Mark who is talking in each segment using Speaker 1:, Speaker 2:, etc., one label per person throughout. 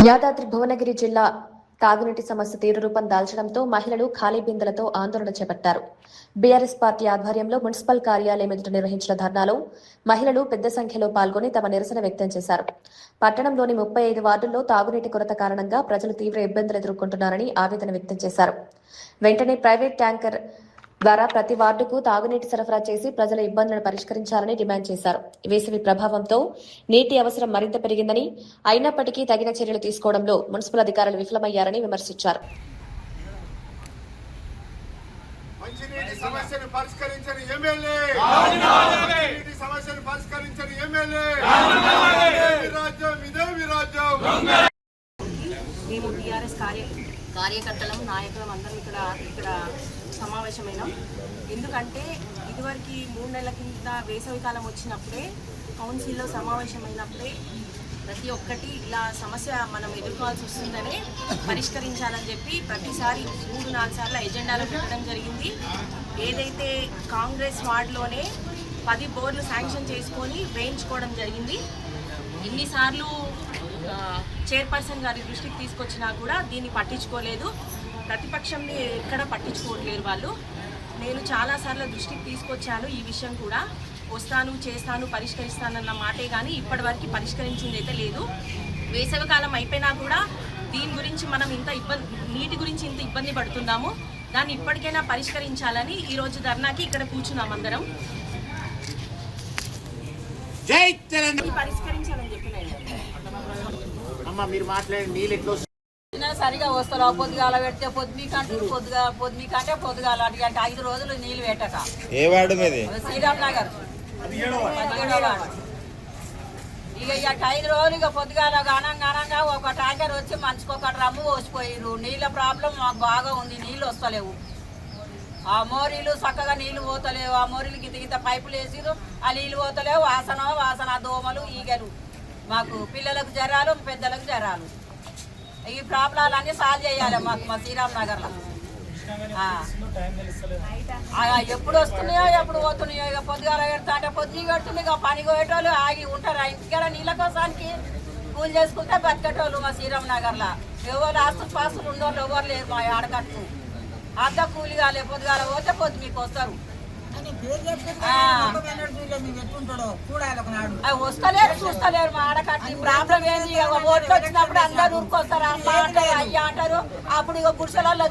Speaker 1: యాదాద్రి భువనగిరి జిల్లా తాగునీటి సమస్య తీవ్ర రూపం దాల్చడంతో మహిళలు ఖాళీ బిందెలతో ఆందోళన చేపట్టారు. బీఆర్ఎస్ పార్టీ ఆధ్వర్యంలో మున్సిపల్ కార్యాలయం ఎదుట నిర్వహించిన ధర్నాలో మహిళలు పెద్ద సంఖ్యలో పాల్గొని తమ నిరసన వ్యక్తం చేశారు. పట్టణంలోని 35 వార్డుల్లో తాగునీటి కొరత కారణంగా ప్రజలు తీవ్ర ఇబ్బందులు ఎదుర్కొంటున్నారని ఆవేదన వ్యక్తం చేశారు. వెంటనే ప్రైవేట్ ట్యాంకర్ ద్వారా ప్రతి వార్డుకు తాగునీటి సరఫరా చేసి ప్రజల ఇబ్బందులను పరిష్కరించాలని డిమాండ్ చేశారు. వేసవి ప్రభావంతో నీటి అవసరం మరింత పెరిగిందని, అయినప్పటికీ తగిన చర్యలు తీసుకోవడంలో మున్సిపల్ అధికారులు విఫలమయ్యారని విమర్శించారు.
Speaker 2: మేము టీఆర్ఎస్ కార్యకర్తలం నాయకులం అందరం ఇక్కడ సమావేశమైనాం. ఎందుకంటే ఇదివరకు 3 నెలల కింద వేసవికాలం వచ్చినప్పుడే కౌన్సిల్లో సమావేశమైనప్పుడే ప్రతి ఒక్కటి ఇలా సమస్య మనం ఎదుర్కోవాల్సి వస్తుందని పరిష్కరించాలని చెప్పి ప్రతిసారి 3-4 సార్లు ఎజెండాలో పెట్టడం జరిగింది. ఏదైతే కాంగ్రెస్ వార్డులోనే 10 బోర్లు శాంక్షన్ చేసుకొని వేయించుకోవడం జరిగింది. ఇన్నిసార్లు చైర్పర్సన్ గారి దృష్టికి తీసుకొచ్చినా కూడా దీన్ని పట్టించుకోలేదు. ప్రతిపక్షంని ఎక్కడ పట్టించుకోవట్లేరు వాళ్ళు. నేను చాలాసార్లు దృష్టికి తీసుకొచ్చాను. ఈ విషయం కూడా వస్తాను, చేస్తాను, పరిష్కరిస్తానన్న మాటే కానీ ఇప్పటివరకు పరిష్కరించింది అయితే లేదు. వేసవికాలం అయిపోయినా కూడా దీని గురించి మనం నీటి గురించి ఇంత ఇబ్బంది పడుతున్నాము. దాన్ని ఇప్పటికైనా పరిష్కరించాలని ఈరోజు ధర్నాకి ఇక్కడ కూర్చున్నాం అందరం. పరిష్కరించాలని చెప్పిన
Speaker 3: మీరు మాట్లాడే నీళ్ళు ఎట్లా
Speaker 4: సరిగా వస్తారు. పొద్దుగాల పెడితే పొద్దుకంటారు, పొద్దుకంటే పొద్దుగాల అంటే 5 రోజులు నీళ్ళు పెట్టక.
Speaker 5: ఏ వార్డు మీది?
Speaker 4: శ్రీరామ్ నగర్ 17వ వార్డు. ఇక 5 రోజులు ఇక పొద్దుగాల గణంగా ఒక ట్యాంకర్ వచ్చి మనిషికి ఒక డ్రమ్ము పోసిపోయారు. నీళ్ళ ప్రాబ్లం మాకు బాగా ఉంది. నీళ్ళు వస్తలేవు. ఆ మోరీలు చక్కగా నీళ్లు పోతలేవు. ఆ మోరీలు గిత పైపులు వేసిరు. ఆ నీళ్ళు పోతలేవు. వాసన దోమలు, ఈగలు. మాకు పిల్లలకు జ్వరాలు, పెద్దలకు జ్వరాలు. ఈ ప్రాబ్లాలన్నీ సాల్వ్ చేయాలి మాకు మా శ్రీరామ్ నగర్లో. ఎప్పుడు వస్తున్నాయో ఎప్పుడు పోతున్నాయో. ఇక పొద్దుగాల పెడతా అంటే పొద్దు పెడుతుంది. ఇక పని పోయేటోళ్ళు ఆగి ఉంటారు. ఇంటికాడ నీళ్ళ కోసానికి కూలి చేసుకుంటే బతికేటోళ్ళు మా శ్రీరామ్ నగర్లో. ఎవరు ఆస్తులు పాస్తులు ఉండోళ్ళు ఎవరు లేరు మా ఆడకట్టు. అంతా కూలి కాలే. పొద్దుగాల పోతే పొద్దు మీకు వస్తారు. వస్తలేరు, చూస్తలేరు మా ఆడకట్టి. ప్రాబ్లం ఏంది? ఓట్లు వచ్చినప్పుడు అందరు ఊరుకొస్తారు. అమ్మ అంటారు, అయ్యా అంటారు. అప్పుడు ఇక గుడిసెలలో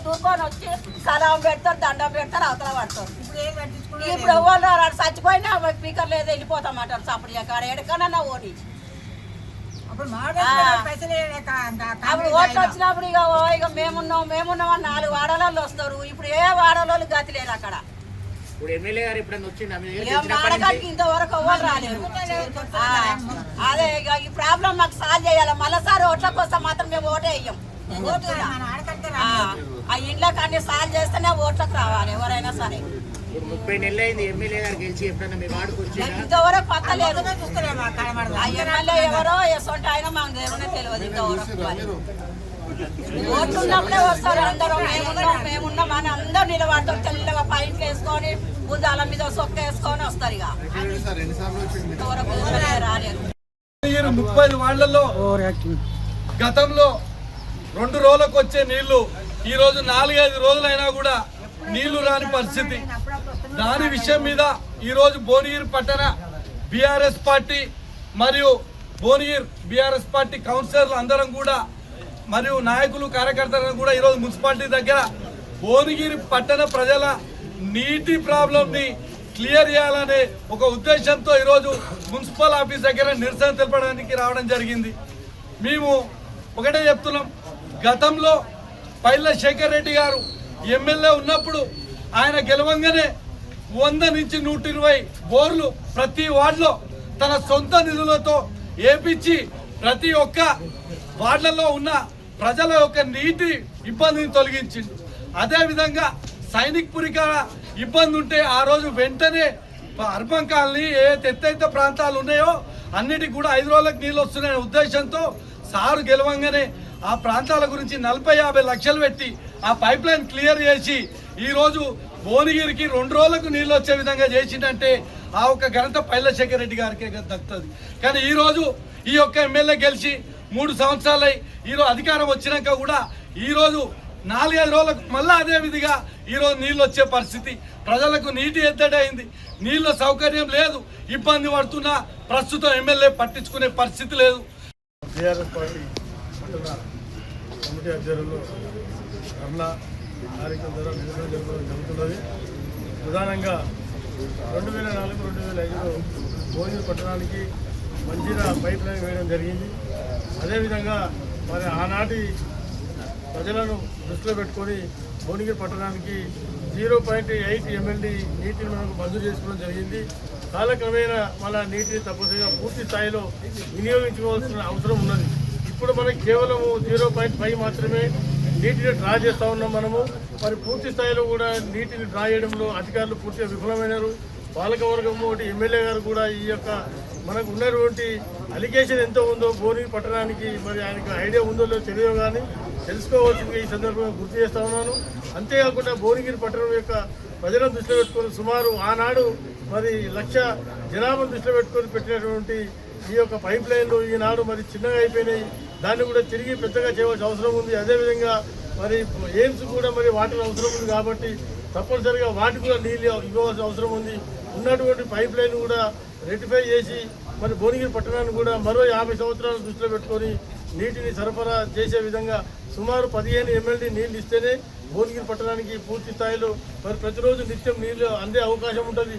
Speaker 4: దూరుకొని వచ్చి సలాం పెడతారు, దండం పెడతారు, అవతల పడతారు. ఇప్పుడు ఎవరు చచ్చిపోయినా స్పీకర్ లేదు వెళ్ళిపోతామంటారు. చప్పుడు అక్కడ ఎక్కడన్నా ఓడి అప్పుడు ఓట్లు వచ్చినప్పుడు ఇక మేమున్నాం అని 4 వాడలలో వస్తారు. ఇప్పుడు ఏ వాడలో గతి లేదు అక్కడ. ఇంతవరకు ఎవరు రాలేదు. అదే ఇక ఈ ప్రాబ్లం మాకు సాల్వ్ చేయాలి. మళ్ళీసారి ఓట్ల కోసం మాత్రం మేము ఓటే వేయం. ఆ ఇంట్లోకి అన్ని సాల్వ్ చేస్తేనే ఓట్లకు రావాలి ఎవరైనా సరే.
Speaker 3: 30 నెలలు అయింది ఎమ్మెల్యే గారు గెలిచి. ఎప్పుడన్నా మీ వార్డుకు వచ్చి
Speaker 4: ఇంతవరకు పక్కలేదు. ఆ ఎమ్మెల్యే ఎవరో ఎసొంటి ఆయన మాకు తెలియదు ఇంతవరకు. ఓట్లు ఉన్నప్పుడే వస్తారు అందరూ. మేమున్నాం అని అందరూ నిలబడతారు. తెల్లగా పైంట్లు వేసుకొని భుజాల మీద సొక్క వేసుకొని వస్తారు. ఇక
Speaker 6: 30 వాళ్లలో గతంలో 2 రోజులకు వచ్చే నీళ్లు ఈ రోజు 4-5 రోజులైనా కూడా నీళ్లు రాని పరిస్థితి. దాని విషయం మీద ఈరోజు భువనగిరి పట్టణ బీఆర్ఎస్ పార్టీ మరియు భువనగిరి బీఆర్ఎస్ పార్టీ కౌన్సిలర్లు అందరం కూడా మరియు నాయకులు కార్యకర్తలను కూడా ఈరోజు మున్సిపాలిటీ దగ్గర భువనగిరి పట్టణ ప్రజల నీటి ప్రాబ్లంని క్లియర్ చేయాలనే ఒక ఉద్దేశంతో ఈరోజు మున్సిపల్ ఆఫీస్ దగ్గర నిరసన తెలపడానికి రావడం జరిగింది. మేము ఒకటే చెప్తున్నాం, గతంలో పైల శేఖర్ రెడ్డి గారు ఎమ్మెల్యే ఉన్నప్పుడు ఆయన గెలవంగానే 100 నుంచి 120 బోర్లు ప్రతి వార్డులో తన సొంత నిధులతో ఏపించి ప్రతి ఒక్క వార్డులలో ఉన్న ప్రజల యొక్క నీటి ఇబ్బందిని తొలగించింది. అదేవిధంగా సైనిక్ పురికాడ ఇబ్బంది ఉంటే ఆ రోజు వెంటనే అర్బన్ కాలనీ ఏ ఎత్తైతే ప్రాంతాలు ఉన్నాయో అన్నిటికి కూడా 5 రోజులకు నీళ్ళు వస్తున్నాయనే ఉద్దేశంతో సారు గెలవంగానే ఆ ప్రాంతాల గురించి 40-50 లక్షలు పెట్టి ఆ పైప్ లైన్ క్లియర్ చేసి ఈరోజు భువనగిరికి 2 రోజులకు నీళ్ళు వచ్చే విధంగా చేసిందంటే ఆ ఒక్క ఘనత పైల శేఖర్ రెడ్డి గారికి దక్కుతుంది. కానీ ఈరోజు ఈ యొక్క ఎమ్మెల్యే గెలిచి 3 సంవత్సరాలై ఈరోజు అధికారం వచ్చినాక కూడా ఈరోజు 4-5 రోజులకు మళ్ళీ అదే విధిగా ఈరోజు నీళ్ళు వచ్చే పరిస్థితి, ప్రజలకు నీటి ఎద్దడి అయింది, నీళ్ళ సౌకర్యం లేదు, ఇబ్బంది పడుతున్న ప్రస్తుతం ఎమ్మెల్యే పట్టించుకునే పరిస్థితి లేదు.
Speaker 5: టీఆర్ఎస్ పార్టీ పట్టణ కమిటీ ఆధ్వర్యంలో ధర్నా కార్యక్రమం ద్వారా నిరసన జరపడం జరుగుతున్నది. ప్రధానంగా 2004-2005లో భోజన పట్టణానికి మంజీరా పైప్ లైన్ వేయడం జరిగింది. అదేవిధంగా మరి ఆనాటి ప్రజలను దృష్టిలో పెట్టుకొని భువనగిరి పట్టణానికి 0.8 MLD నీటిని మనకు మంజూరు చేసుకోవడం జరిగింది. కాలక్రమేణా మన నీటిని తప్పనిసరిగా పూర్తి స్థాయిలో వినియోగించుకోవాల్సిన అవసరం ఉన్నది. ఇప్పుడు మనకి కేవలం 0.5 మాత్రమే నీటిని డ్రా చేస్తూ ఉన్నాం మనము. మరి పూర్తి స్థాయిలో కూడా నీటిని డ్రా చేయడంలో అధికారులు పూర్తిగా విఫలమైనారు. పాలకవర్గం ఒకటి ఎమ్మెల్యే గారు కూడా ఈ యొక్క మనకు ఉన్నటువంటి అలిగేషన్ ఎంత ఉందో భువనగిరి పట్టణానికి మరి ఆయనకు ఐడియా ఉందో లేదో తెలియదు, కానీ తెలుసుకోవాల్సిందిగా ఈ సందర్భంగా గుర్తు చేస్తా ఉన్నాను. అంతేకాకుండా భువనగిరి పట్టణం యొక్క ప్రజలను దృష్టిలో పెట్టుకొని సుమారు ఆనాడు మరి 1,00,000 జనాభాను దృష్టిలో పెట్టుకొని పెట్టినటువంటి ఈ యొక్క పైప్ లైన్లు ఈనాడు మరి చిన్నగా అయిపోయినాయి. దాన్ని కూడా తిరిగి పెద్దగా చేయవలసిన అవసరం ఉంది. అదేవిధంగా మరి ఎయిమ్స్ కూడా మరి వాటర్ అవసరం ఉంది కాబట్టి తప్పనిసరిగా వాటికి కూడా నీళ్ళు ఇవ్వవలసిన అవసరం ఉంది. ఉన్నటువంటి పైప్ లైన్ కూడా రెక్టిఫై చేసి మరి భువనగిరి పట్టణాన్ని కూడా మరో 50 సంవత్సరాలు దృష్టిలో పెట్టుకొని నీటిని సరఫరా చేసే విధంగా సుమారు 15 MLD నీళ్ళు ఇస్తేనే భువనగిరి పట్టణానికి పూర్తి స్థాయిలో మరి ప్రతిరోజు నిత్యం నీళ్లు అందే అవకాశం ఉంటుంది.